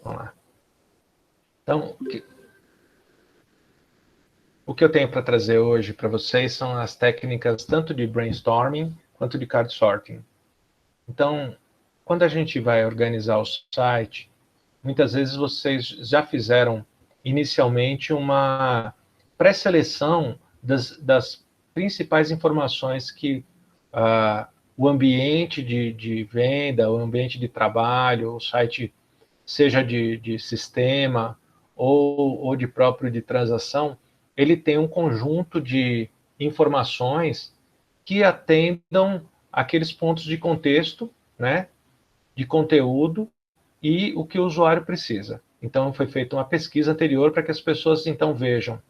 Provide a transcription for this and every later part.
Vamos lá. Então, o que eu tenho para trazer hoje para vocês são as técnicas tanto de brainstorming quanto de card sorting. Então, quando a gente vai organizar o site, muitas vezes vocês já fizeram inicialmente uma pré-seleção das principais informações que o ambiente de venda, o ambiente de trabalho, o site, seja de sistema ou de próprio de transação, ele tem um conjunto de informações que atendam aqueles pontos de contexto, né, de conteúdo e o que o usuário precisa. Então, foi feita uma pesquisa anterior para que as pessoas, então, vejam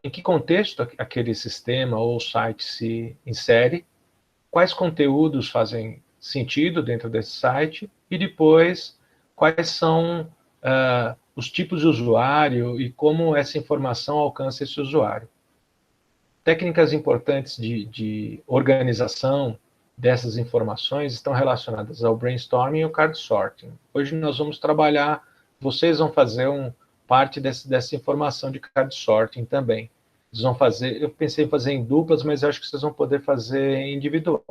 em que contexto aquele sistema ou site se insere, quais conteúdos fazem sentido dentro desse site e depois quais são os tipos de usuário e como essa informação alcança esse usuário. Técnicas importantes de organização dessas informações estão relacionadas ao brainstorming e ao card sorting. Hoje nós vamos trabalhar, vocês vão fazer parte dessa informação de card sorting também. Eles vão fazer, eu pensei em fazer em duplas, mas eu acho que vocês vão poder fazer individual.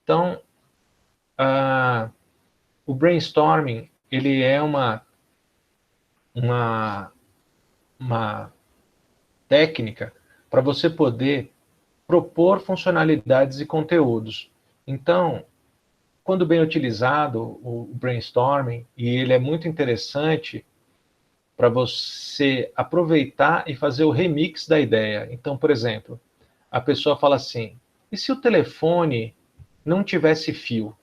Então, o brainstorming, ele é uma técnica para você poder propor funcionalidades e conteúdos. Então, quando bem utilizado, o brainstorming, e ele é muito interessante para você aproveitar e fazer o remix da ideia. Então, por exemplo, a pessoa fala assim, e se o telefone não tivesse fio?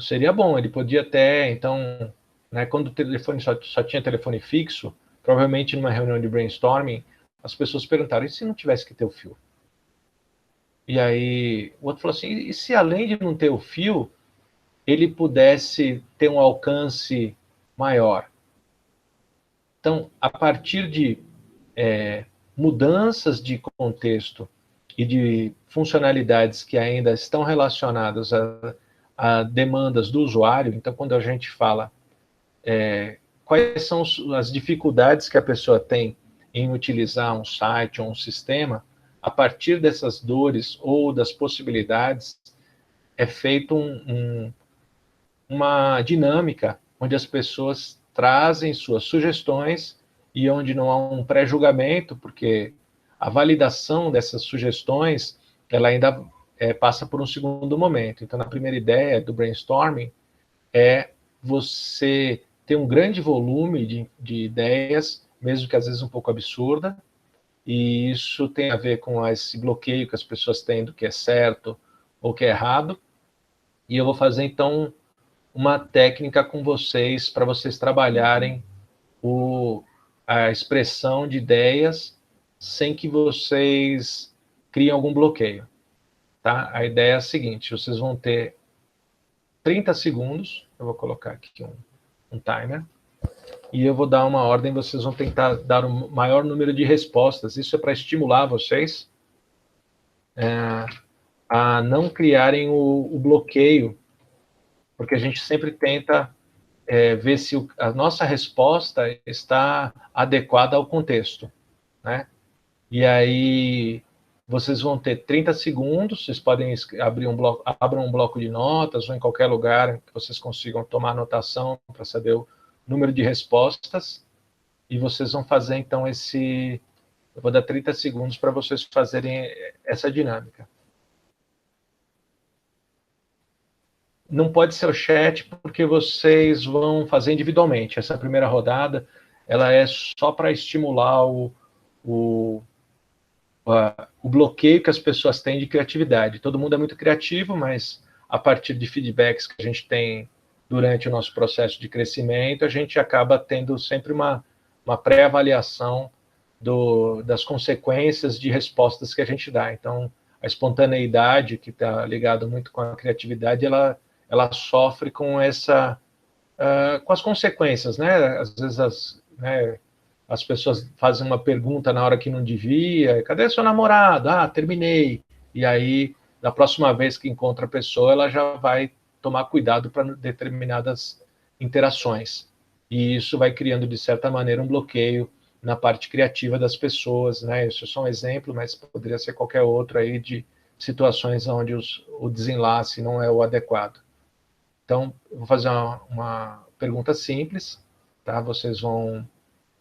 Seria bom, ele podia até, então, né, quando o telefone só tinha telefone fixo, provavelmente numa reunião de brainstorming, as pessoas perguntaram, e se não tivesse que ter o fio? E aí o outro falou assim, e se além de não ter o fio, ele pudesse ter um alcance maior? Então, a partir de mudanças de contexto e de funcionalidades que ainda estão relacionadas a demandas do usuário, então quando a gente fala quais são as dificuldades que a pessoa tem em utilizar um site ou um sistema, a partir dessas dores ou das possibilidades, é feito uma dinâmica onde as pessoas trazem suas sugestões e onde não há um pré-julgamento, porque a validação dessas sugestões ela ainda passa por um segundo momento. Então, na primeira ideia do brainstorming é você ter um grande volume de ideias, mesmo que às vezes um pouco absurda, e isso tem a ver com esse bloqueio que as pessoas têm do que é certo ou que é errado. E eu vou fazer, então, uma técnica com vocês, para vocês trabalharem a expressão de ideias sem que vocês criem algum bloqueio. Tá? A ideia é a seguinte, vocês vão ter 30 segundos, eu vou colocar aqui um timer, e eu vou dar uma ordem, vocês vão tentar dar o maior número de respostas. Isso é para estimular vocês a não criarem o bloqueio, porque a gente sempre tenta ver se a nossa resposta está adequada ao contexto, né? E aí vocês vão ter 30 segundos, vocês podem abram um bloco de notas ou em qualquer lugar que vocês consigam tomar anotação para saber o número de respostas, e vocês vão fazer então eu vou dar 30 segundos para vocês fazerem essa dinâmica. Não pode ser o chat, porque vocês vão fazer individualmente. Essa primeira rodada, ela é só para estimular o bloqueio que as pessoas têm de criatividade. Todo mundo é muito criativo, mas a partir de feedbacks que a gente tem durante o nosso processo de crescimento, a gente acaba tendo sempre uma pré-avaliação das consequências de respostas que a gente dá. Então, a espontaneidade, que está ligada muito com a criatividade, ela sofre com com as consequências, né? Às vezes as pessoas fazem uma pergunta na hora que não devia, cadê seu namorado? Terminei. E aí, da próxima vez que encontra a pessoa, ela já vai tomar cuidado para determinadas interações. E isso vai criando, de certa maneira, um bloqueio na parte criativa das pessoas, né? Isso é só um exemplo, mas poderia ser qualquer outro aí de situações onde o desenlace não é o adequado. Então, eu vou fazer uma pergunta simples, tá? Vocês vão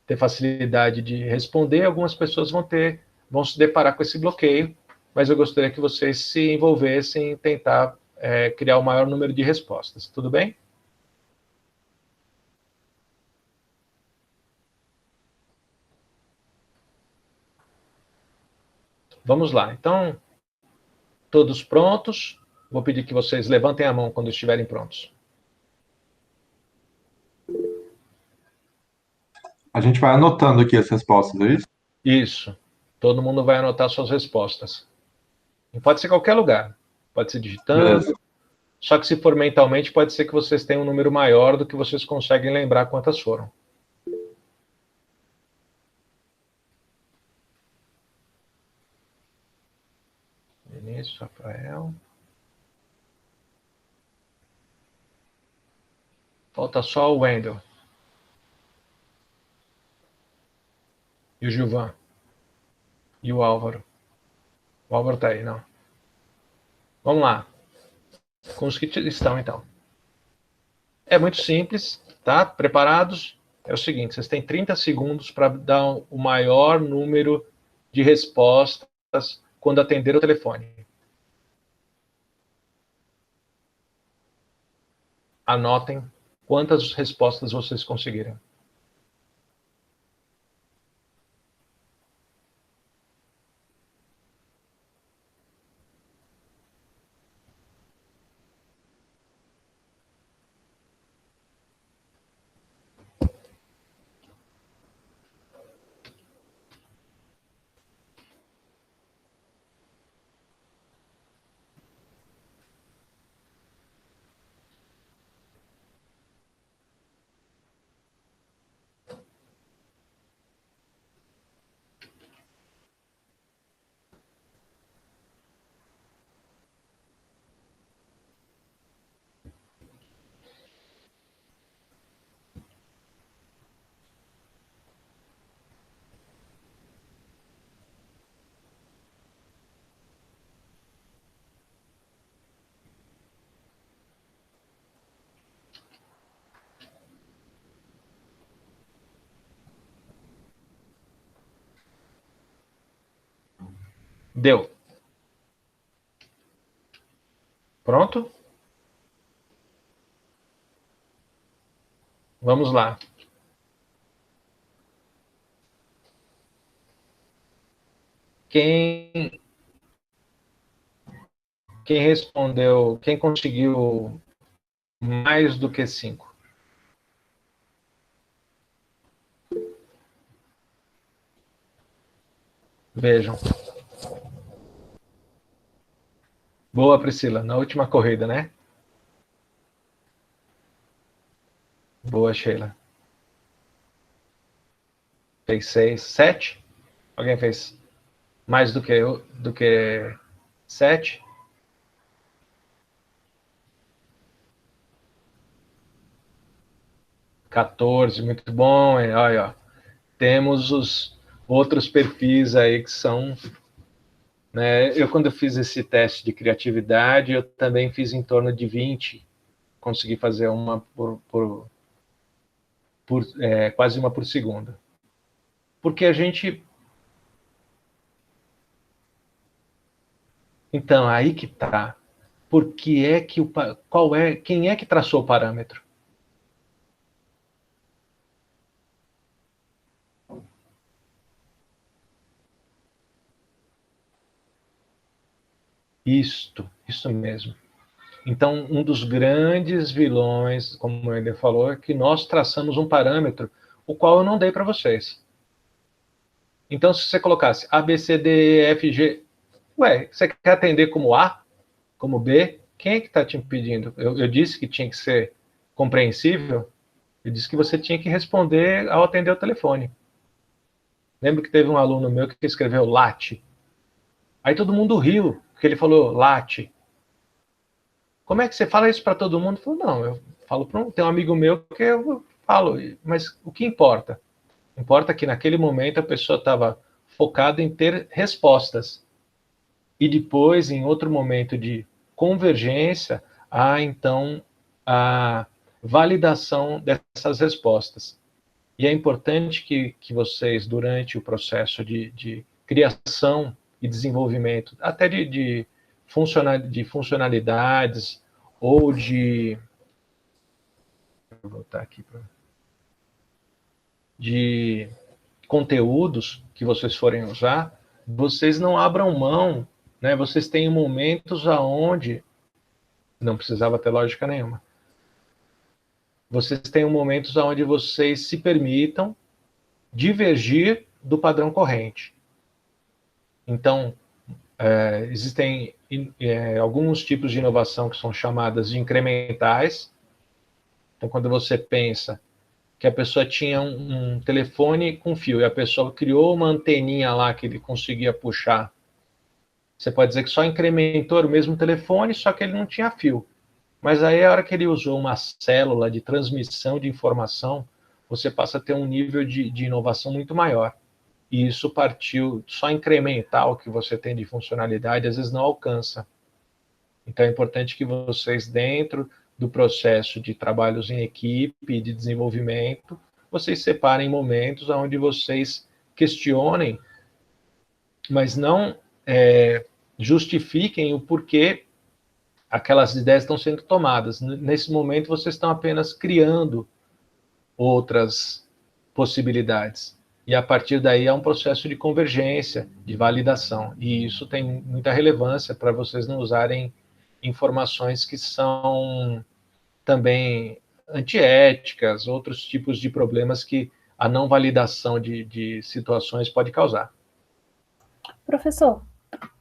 ter facilidade de responder, algumas pessoas vão se deparar com esse bloqueio, mas eu gostaria que vocês se envolvessem em tentar criar o maior número de respostas. Tudo bem? Vamos lá. Então, todos prontos? Vou pedir que vocês levantem a mão quando estiverem prontos. A gente vai anotando aqui as respostas, é isso? Isso. Todo mundo vai anotar suas respostas. E pode ser qualquer lugar. Pode ser Beleza. digitando. Só que se for mentalmente, pode ser que vocês tenham um número maior do que vocês conseguem lembrar quantas foram. Vinícius, Rafael. Falta só o Wendel. E o Gilvan. E o Álvaro. O Álvaro tá aí, não. Vamos lá. Com os que estão, então. É muito simples, tá? Preparados? É o seguinte, vocês têm 30 segundos para dar o maior número de respostas quando atender o telefone. Anotem quantas respostas vocês conseguiram. Deu. Pronto? Vamos lá. Quem respondeu, quem conseguiu mais do que 5? Vejam. Boa, Priscila. Na última corrida, né? Boa, Sheila. Fez 6, 7? Alguém fez mais do que 7? 14, muito bom. Olha, ó. Temos os outros perfis aí que são... Né? Quando eu fiz esse teste de criatividade, eu também fiz em torno de 20. Consegui fazer uma quase uma por segundo. Porque a gente... Então, aí que tá. Porque é que quem é que traçou o parâmetro? Isso mesmo. Então, um dos grandes vilões, como ele falou, é que nós traçamos um parâmetro, o qual eu não dei para vocês. Então, se você colocasse A, B, C, D, E, F, G, ué, você quer atender como A, como B? Quem é que está te impedindo? Eu disse que tinha que ser compreensível, eu disse que você tinha que responder ao atender o telefone. Lembro que teve um aluno meu que escreveu late. Aí todo mundo riu, porque ele falou late. como é que você fala isso para todo mundo? Eu falo, não, eu falo tem um amigo meu que eu falo, mas o que importa? Importa que naquele momento a pessoa estava focada em ter respostas. E depois, em outro momento de convergência, há então a validação dessas respostas. E é importante que vocês, durante o processo de criação e desenvolvimento, até de funcionalidades ou vou voltar aqui de conteúdos que vocês forem usar, vocês não abram mão, né? Vocês têm momentos aonde não precisava ter lógica nenhuma. Vocês têm momentos aonde vocês se permitam divergir do padrão corrente. Então, existem alguns tipos de inovação que são chamadas de incrementais. Então, quando você pensa que a pessoa tinha um telefone com fio e a pessoa criou uma anteninha lá que ele conseguia puxar, você pode dizer que só incrementou o mesmo telefone, só que ele não tinha fio. Mas aí, a hora que ele usou uma célula de transmissão de informação, você passa a ter um nível de inovação muito maior. E isso partiu só incrementar o que você tem de funcionalidade, às vezes não alcança. Então é importante que vocês, dentro do processo de trabalhos em equipe e de desenvolvimento, vocês separem momentos onde vocês questionem, mas não justifiquem o porquê aquelas ideias estão sendo tomadas. Nesse momento, vocês estão apenas criando outras possibilidades. E a partir daí é um processo de convergência, de validação. E isso tem muita relevância para vocês não usarem informações que são também antiéticas, outros tipos de problemas que a não validação de situações pode causar. Professor,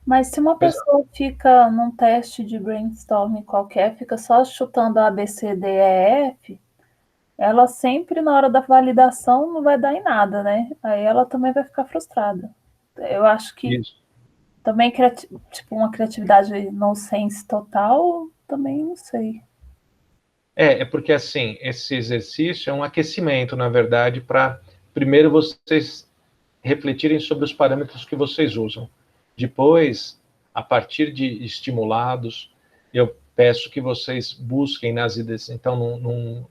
mas se uma pessoa fica num teste de brainstorming qualquer, fica só chutando A, B, C, D, E, F, ela sempre, na hora da validação, não vai dar em nada, né? Aí ela também vai ficar frustrada. Eu acho que Isso. também, tipo, uma criatividade nonsense total, também não sei. É porque, assim, esse exercício é um aquecimento, na verdade, para primeiro vocês refletirem sobre os parâmetros que vocês usam. Depois, a partir de estimulados, eu peço que vocês busquem nas ideias. Então,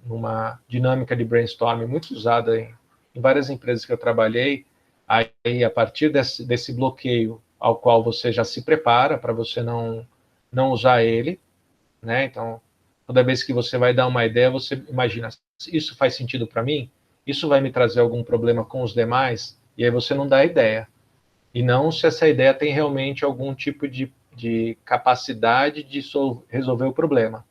numa dinâmica de brainstorming muito usada em várias empresas que eu trabalhei, aí, a partir desse bloqueio ao qual você já se prepara para você não usar ele, né? Então, toda vez que você vai dar uma ideia, você imagina, isso faz sentido para mim? Isso vai me trazer algum problema com os demais? E aí você não dá a ideia. E não se essa ideia tem realmente algum tipo de capacidade de resolver o problema.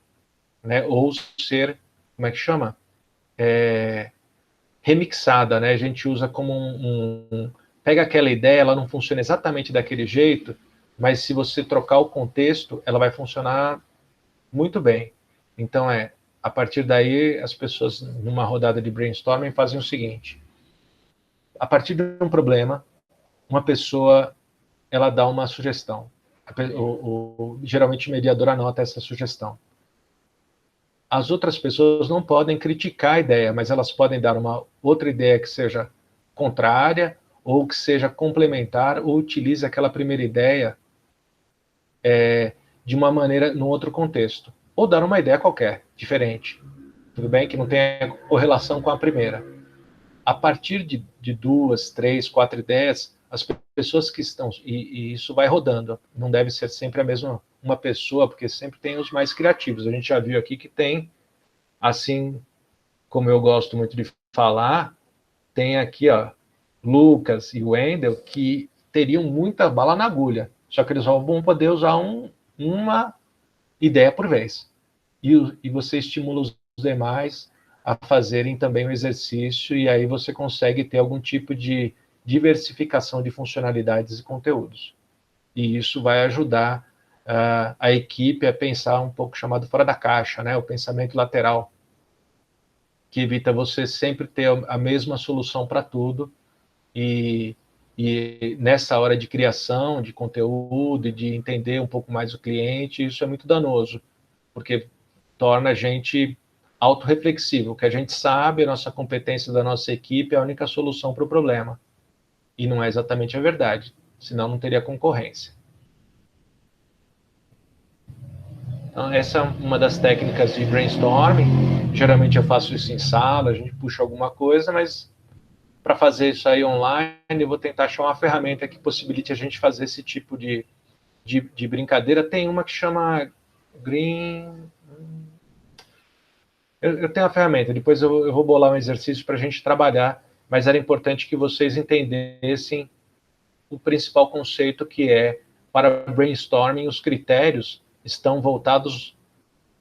Né? Ou ser, como é que chama? Remixada, né? A gente usa como pega aquela ideia, ela não funciona exatamente daquele jeito, mas se você trocar o contexto, ela vai funcionar muito bem. Então, a partir daí, as pessoas, numa rodada de brainstorming, fazem o seguinte: a partir de um problema, uma pessoa ela dá uma sugestão. Geralmente o mediador anota essa sugestão. As outras pessoas não podem criticar a ideia, mas elas podem dar uma outra ideia que seja contrária ou que seja complementar ou utilize aquela primeira ideia de uma maneira, num outro contexto. Ou dar uma ideia qualquer, diferente. Tudo bem? Que não tenha correlação com a primeira. A partir de 2, 3, 4 ideias, as pessoas que estão... E isso vai rodando. Não deve ser sempre a mesma uma pessoa, porque sempre tem os mais criativos. A gente já viu aqui que tem, assim como eu gosto muito de falar, tem aqui, ó, Lucas e Wendel, que teriam muita bala na agulha. Só que eles vão poder usar uma ideia por vez. E você estimula os demais a fazerem também o exercício, e aí você consegue ter algum tipo de diversificação de funcionalidades e conteúdos. E isso vai ajudar a equipe a pensar um pouco chamado fora da caixa, né? O pensamento lateral, que evita você sempre ter a mesma solução para tudo, e nessa hora de criação, de conteúdo, e de entender um pouco mais o cliente, isso é muito danoso. porque torna a gente autorreflexivo. O que a gente sabe, a nossa competência da nossa equipe é a única solução para o problema. E não é exatamente a verdade, senão não teria concorrência. Então, essa é uma das técnicas de brainstorming. Geralmente eu faço isso em sala, a gente puxa alguma coisa, mas para fazer isso aí online, eu vou tentar achar uma ferramenta que possibilite a gente fazer esse tipo de brincadeira. Tem uma que chama Green... Eu tenho a ferramenta, depois eu vou bolar um exercício para a gente trabalhar, mas era importante que vocês entendessem o principal conceito, que é, para brainstorming, os critérios estão voltados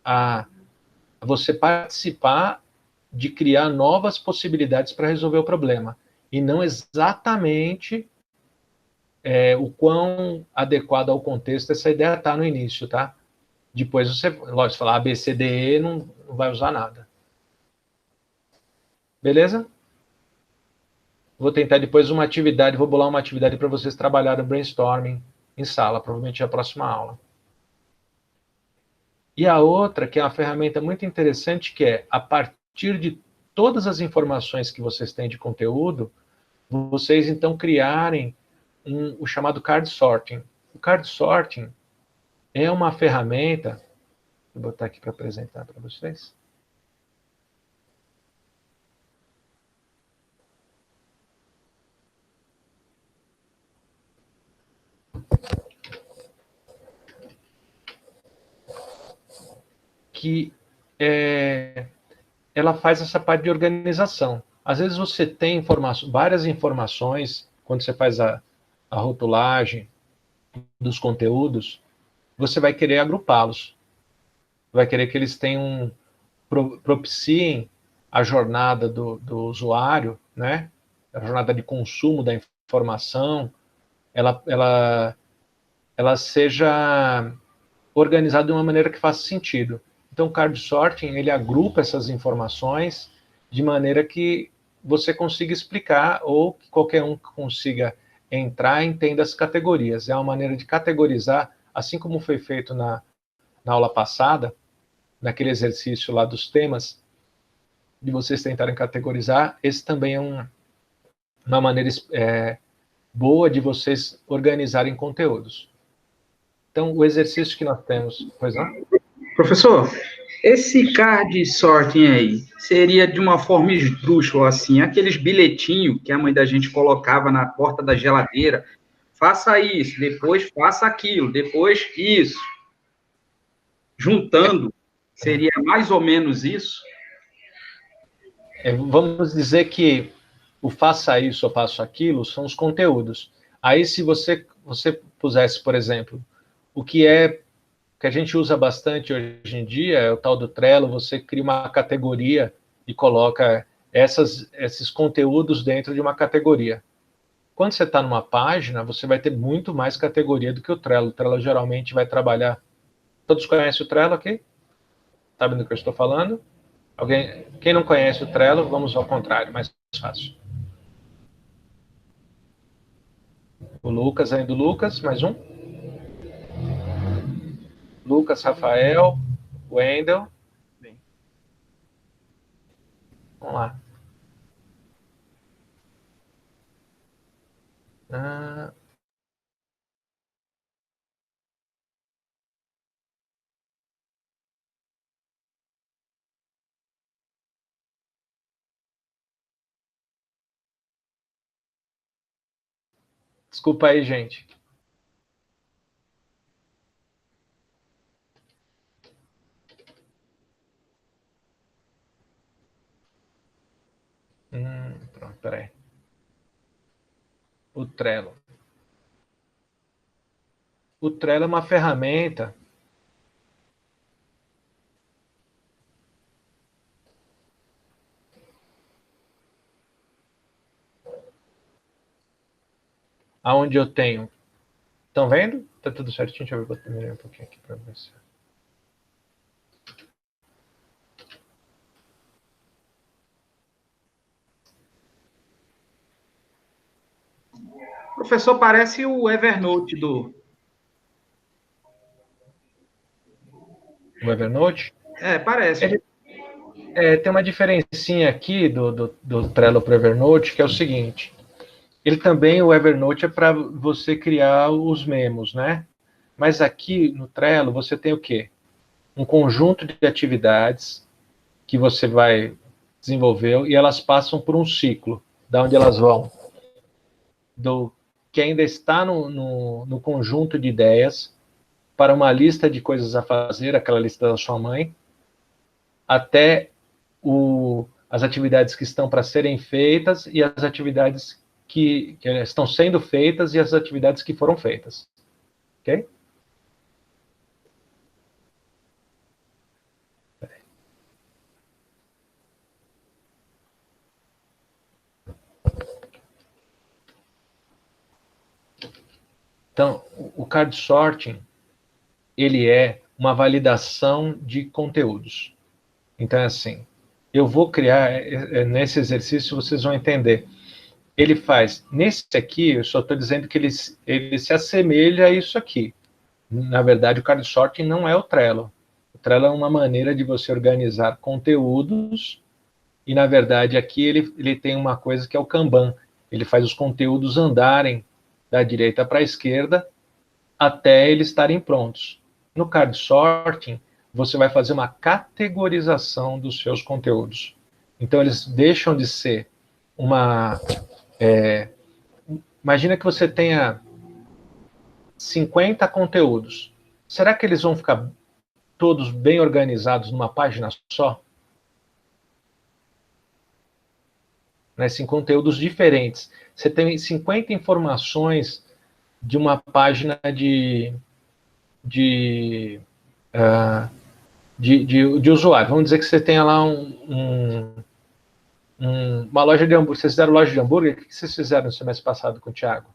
a você participar de criar novas possibilidades para resolver o problema, e não exatamente o quão adequado ao contexto essa ideia está no início, tá? Depois você, lógico, falar A, B, C, D, E, não vai usar nada. Beleza? Vou tentar depois uma atividade, vou bolar uma atividade para vocês trabalharem brainstorming em sala, provavelmente na próxima aula. E a outra, que é uma ferramenta muito interessante, que é, a partir de todas as informações que vocês têm de conteúdo, vocês então criarem o chamado card sorting. O card sorting é uma ferramenta, vou botar aqui para apresentar para vocês. Que ela faz essa parte de organização. Às vezes você tem várias informações, quando você faz a rotulagem dos conteúdos, você vai querer agrupá-los. Vai querer que eles tenham, propiciem a jornada do usuário, né? A jornada de consumo da informação, ela seja organizada de uma maneira que faça sentido. Então, o card sorting, ele agrupa essas informações de maneira que você consiga explicar, ou que qualquer um consiga entrar e entenda as categorias. É uma maneira de categorizar, assim como foi feito na aula passada, naquele exercício lá dos temas, de vocês tentarem categorizar. Esse também é uma maneira boa de vocês organizarem conteúdos. Então, o exercício que nós temos... Pois não? Professor, esse card sorting aí seria de uma forma esdrúxula, assim, aqueles bilhetinhos que a mãe da gente colocava na porta da geladeira, faça isso, depois faça aquilo, depois isso. Juntando, seria mais ou menos isso? Vamos dizer que o faça isso ou faça aquilo são os conteúdos. Aí, se você pusesse, por exemplo, o que a gente usa bastante hoje em dia é o tal do Trello, você cria uma categoria e coloca esses conteúdos dentro de uma categoria. Quando você está numa página, você vai ter muito mais categoria do que o Trello. O Trello geralmente vai trabalhar... Todos conhecem o Trello aqui? Sabem do que eu estou falando? Quem não conhece o Trello, vamos ao contrário, mais fácil. O Lucas, ainda o Lucas, mais um. Lucas, Rafael, Wendel. Vamos lá. Desculpa aí, gente. Pronto, peraí. O Trello. O Trello é uma ferramenta onde eu tenho... Estão vendo? Tá tudo certinho? Deixa eu ver, vou um pouquinho aqui para você. Professor, parece o Evernote do... no Evernote. Parece. Tem uma diferencinha aqui do Trello para o Evernote, que é o seguinte. O Evernote é para você criar os memos, né? Mas aqui no Trello você tem o quê? Um conjunto de atividades que você vai desenvolver e elas passam por um ciclo, da onde elas vão do que ainda está no conjunto de ideias para uma lista de coisas a fazer, aquela lista da sua mãe, até as atividades que estão para serem feitas e as atividades que estão sendo feitas e as atividades que foram feitas. Ok? Então, o card sorting, ele é uma validação de conteúdos. Então, é assim, eu vou criar, nesse exercício vocês vão entender. Ele faz, nesse aqui, eu só estou dizendo que ele se assemelha a isso aqui. Na verdade, o card sorting não é o Trello. O Trello é uma maneira de você organizar conteúdos e, na verdade, aqui ele tem uma coisa que é o Kanban. Ele faz os conteúdos andarem da direita para a esquerda até eles estarem prontos. No card sorting, você vai fazer uma categorização dos seus conteúdos. Então, eles deixam de ser uma... imagina que você tenha 50 conteúdos. Será que eles vão ficar todos bem organizados numa página só? Em conteúdos diferentes. Você tem 50 informações de uma página de usuário. Vamos dizer que você tenha lá uma loja de hambúrguer. Vocês fizeram loja de hambúrguer? O que vocês fizeram no semestre passado com o Thiago?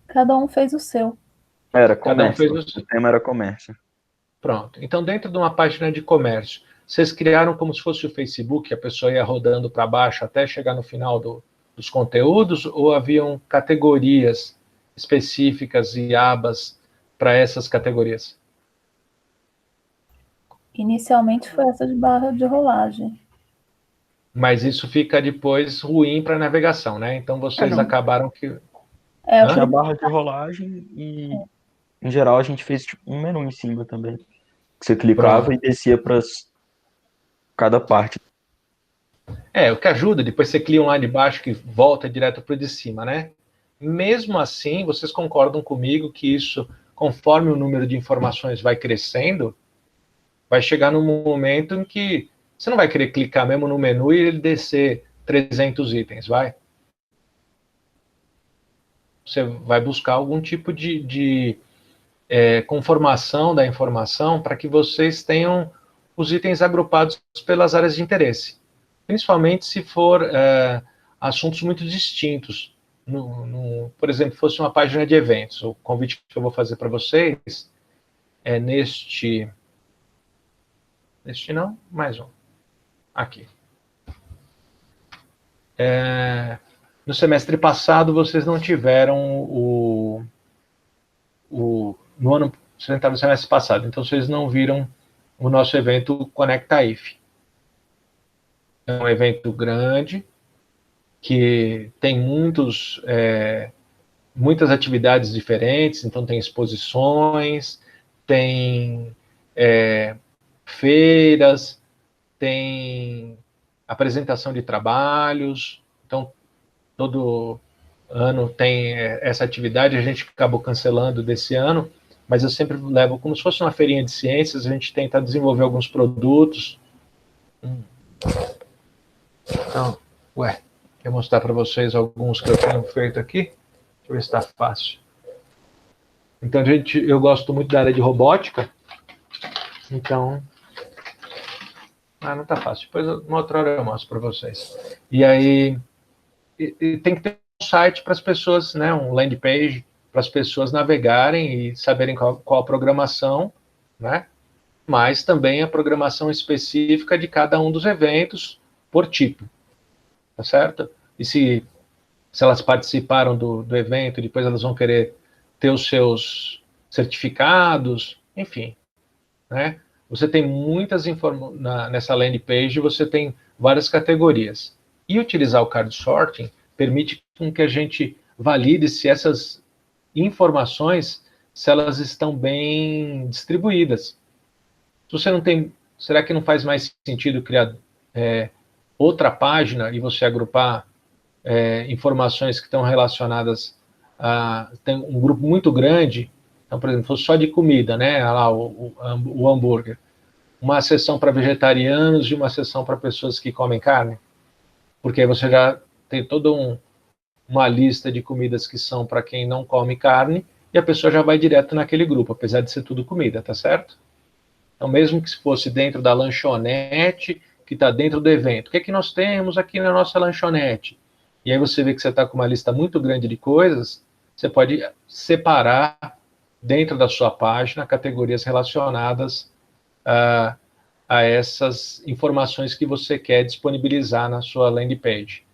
Cada um fez o seu. Era Cada um fez comércio. O tema era comércio. Pronto. Então, dentro de uma página de comércio, vocês criaram como se fosse o Facebook, a pessoa ia rodando para baixo até chegar no final dos conteúdos, ou haviam categorias específicas e abas para essas categorias? Inicialmente foi essa de barra de rolagem. Mas isso fica depois ruim para a navegação, né? Então vocês acabaram que... Tinha barra de rolagem e, em geral, a gente fez tipo, um menu em cima também. Que você clicava e descia para cada parte. O que ajuda, depois você cria um lá de baixo que volta direto para o de cima, né? Mesmo assim, vocês concordam comigo que isso, conforme o número de informações vai crescendo, vai chegar num momento em que você não vai querer clicar mesmo no menu e ele descer 300 itens, vai? Você vai buscar algum tipo de conformação da informação para que vocês tenham os itens agrupados pelas áreas de interesse. Principalmente se for assuntos muito distintos. Por exemplo, fosse uma página de eventos. O convite que eu vou fazer para vocês é neste não, mais um. Aqui. No semestre passado, vocês não tiveram no ano, vocês entraram no semestre passado, então vocês não viram o nosso evento Conecta IF. É um evento grande, que tem muitas atividades diferentes, então tem exposições, tem feiras, tem apresentação de trabalhos, então todo ano tem essa atividade, a gente acabou cancelando desse ano, mas eu sempre levo como se fosse uma feirinha de ciências, a gente tenta desenvolver alguns produtos. Então, quero mostrar para vocês alguns que eu tenho feito aqui, deixa eu ver se está fácil. Então, eu gosto muito da área de robótica, então... não está fácil, depois uma outra hora eu mostro para vocês. E aí, tem que ter um site para as pessoas, né, um landing page, para as pessoas navegarem e saberem qual a programação, né, mas também a programação específica de cada um dos eventos por tipo, tá certo? E se elas participaram do evento, depois elas vão querer ter os seus certificados, enfim, né? Você tem muitas informações nessa landing page, você tem várias categorias. E utilizar o card sorting permite com que a gente valide se essas informações, se elas estão bem distribuídas. Se você não tem, será que não faz mais sentido criar outra página e você agrupar informações que estão relacionadas a... Tem um grupo muito grande, então, por exemplo, só de comida, né? Lá, o hambúrguer. Uma seção para vegetarianos e uma seção para pessoas que comem carne. Porque aí você já tem toda uma lista de comidas que são para quem não come carne e a pessoa já vai direto naquele grupo, apesar de ser tudo comida, tá certo? Então, mesmo que fosse dentro da lanchonete, que está dentro do evento, o que é que nós temos aqui na nossa lanchonete? E aí você vê que você está com uma lista muito grande de coisas, você pode separar dentro da sua página categorias relacionadas a essas informações que você quer disponibilizar na sua landing page.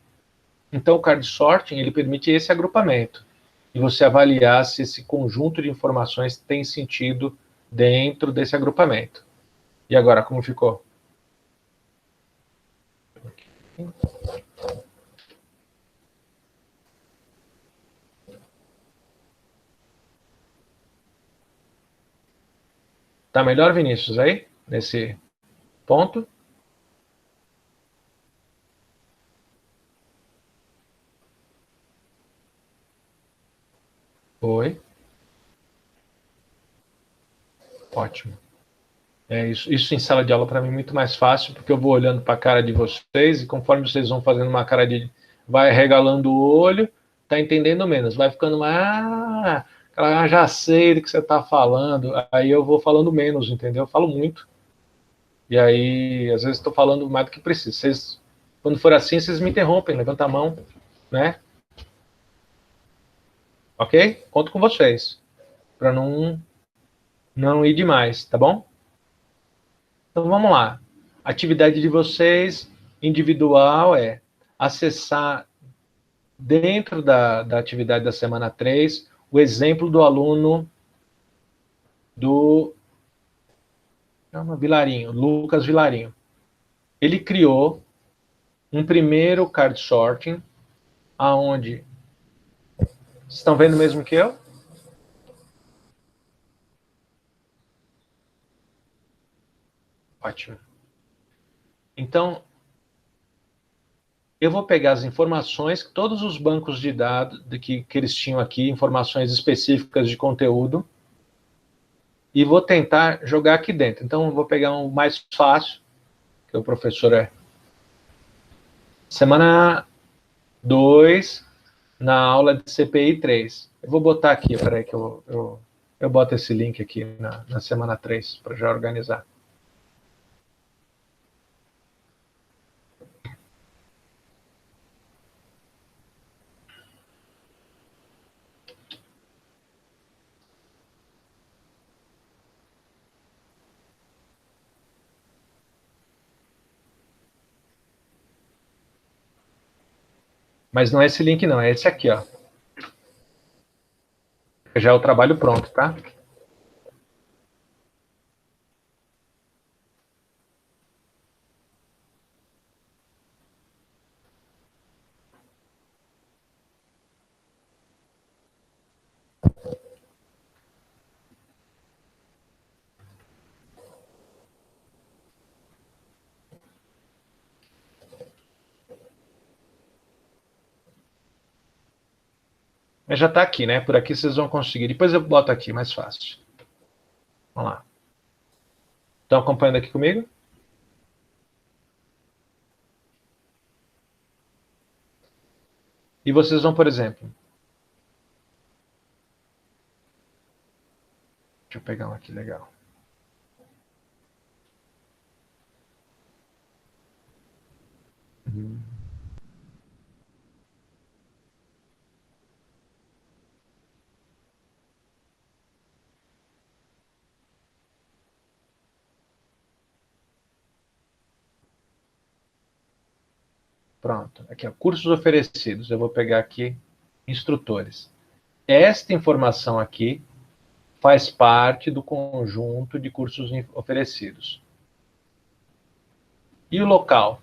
Então, o card sorting, ele permite esse agrupamento, e você avaliar se esse conjunto de informações tem sentido dentro desse agrupamento. E agora, como ficou? Tá melhor, Vinícius, aí? Nesse ponto? Oi. Ótimo. Isso em sala de aula para mim é muito mais fácil, porque eu vou olhando para a cara de vocês e conforme vocês vão fazendo uma cara de... vai regalando o olho, tá entendendo menos, vai ficando mais... já sei do que você está falando, aí eu vou falando menos, entendeu? Eu falo muito. E aí, às vezes, estou falando mais do que preciso. Vocês, quando for assim, vocês me interrompem, levanta a mão, né? Ok? Conto com vocês, para não ir demais, tá bom? Então, vamos lá. A atividade de vocês, individual, é acessar, dentro da atividade da semana 3, o exemplo do aluno do Vilarinho, Lucas Vilarinho. Ele criou um primeiro card sorting, aonde... Vocês estão vendo mesmo que eu? Ótimo. Então, eu vou pegar as informações, todos os bancos de dados que eles tinham aqui, informações específicas de conteúdo, e vou tentar jogar aqui dentro. Então, eu vou pegar um mais fácil, que o professor é. Semana 2, na aula de CPI 3. Eu vou botar aqui, peraí que eu boto esse link aqui na semana 3, para já organizar. Mas não é esse link não, é esse aqui, ó. Já é o trabalho pronto, tá? Mas já está aqui, né? Por aqui vocês vão conseguir. Depois eu boto aqui, mais fácil. Vamos lá. Estão acompanhando aqui comigo? E vocês vão, por exemplo... Deixa eu pegar um aqui, legal. Pronto. Aqui, ó, cursos oferecidos. Eu vou pegar aqui instrutores. Esta informação aqui faz parte do conjunto de cursos oferecidos. E o local?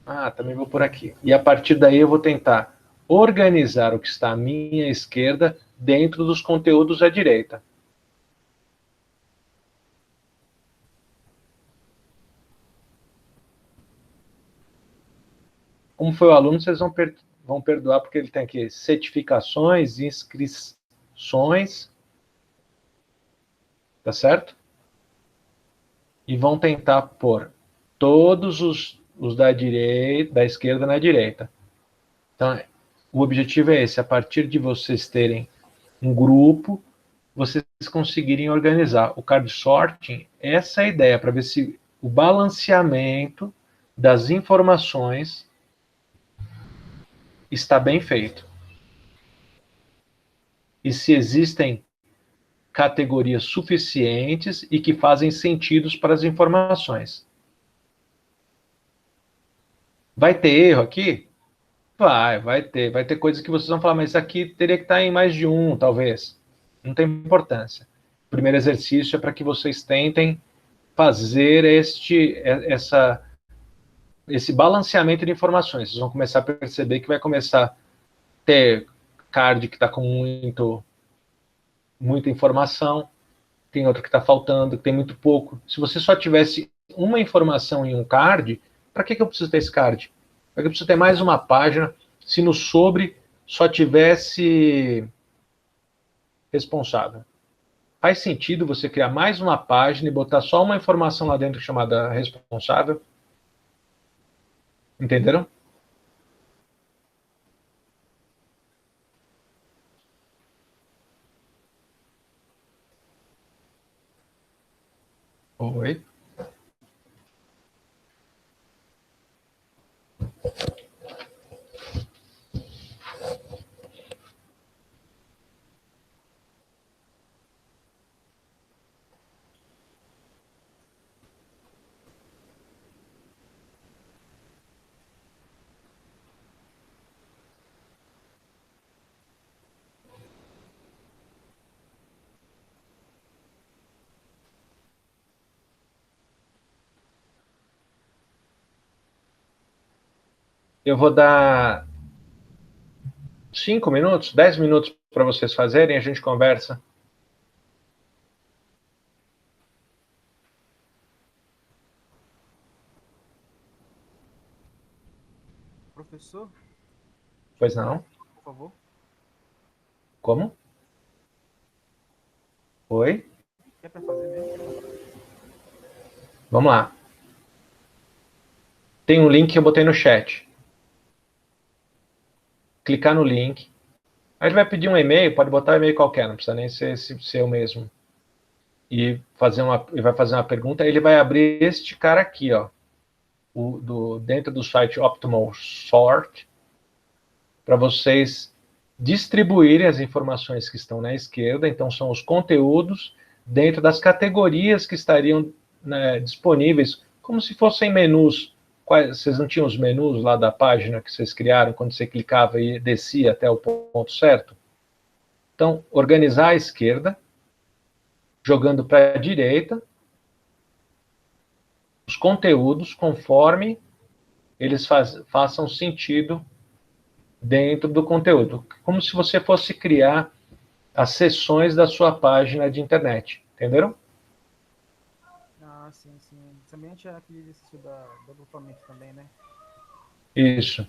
Ah, também vou por aqui. E a partir daí eu vou tentar organizar o que está à minha esquerda dentro dos conteúdos à direita. Como foi o aluno, vocês vão perdoar, porque ele tem aqui certificações, inscrições, tá certo? E vão tentar pôr todos os da direita, da esquerda na direita. Então, o objetivo é esse, a partir de vocês terem um grupo, vocês conseguirem organizar. O card sorting, essa é a ideia, para ver se o balanceamento das informações está bem feito. E se existem categorias suficientes e que fazem sentido para as informações. Vai ter erro aqui? Vai ter coisas que vocês vão falar, mas aqui teria que estar em mais de um, talvez. Não tem importância. O primeiro exercício é para que vocês tentem fazer esse balanceamento de informações. Vocês vão começar a perceber que vai começar a ter card que está com muita informação, tem outro que está faltando, que tem muito pouco. Se você só tivesse uma informação em um card, para que eu preciso ter esse card? Para que eu preciso ter mais uma página se no sobre só tivesse responsável? Faz sentido você criar mais uma página e botar só uma informação lá dentro chamada responsável? Entenderam? Oi. Eu vou dar 5 minutos, 10 minutos para vocês fazerem, a gente conversa. Professor, Pois não? por favor. Como? Oi? É para fazer mesmo? Vamos lá. Tem um link que eu botei no chat. Clicar no link. Aí ele vai pedir um e-mail, pode botar um e-mail qualquer, não precisa nem ser seu mesmo. E vai fazer uma pergunta, ele vai abrir este cara aqui, ó. Dentro do site Optimal Sort, para vocês distribuírem as informações que estão na esquerda, então são os conteúdos dentro das categorias que estariam, né, disponíveis, como se fossem menus. Vocês não tinham os menus lá da página que vocês criaram, quando você clicava e descia até o ponto certo? Então, organizar à esquerda, jogando para a direita, os conteúdos conforme eles façam sentido dentro do conteúdo. Como se você fosse criar as seções da sua página de internet. Entenderam? Ah, sim, sim. Também tinha aquele exercício do agrupamento também, né? Isso.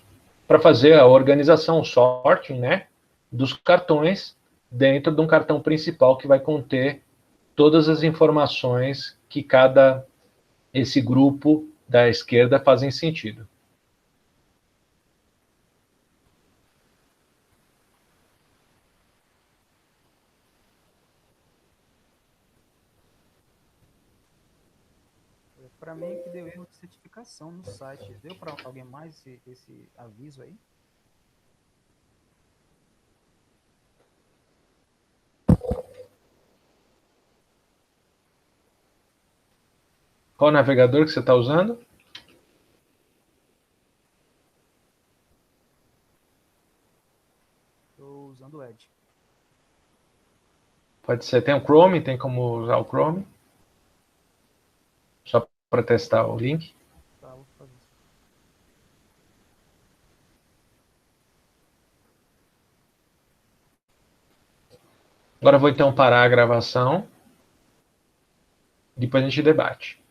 Para fazer a organização, o sorting, né, dos cartões dentro de um cartão principal que vai conter todas as informações que esse grupo da esquerda fazem sentido. Para mim que deu erro de certificação no site. Deu para alguém mais esse aviso aí? Qual navegador que você está usando? Estou usando o Edge. Pode ser. Tem o Chrome, tem como usar o Chrome. Só para testar o link. Tá, vou fazer isso. Agora eu vou então parar a gravação. Depois a gente debate.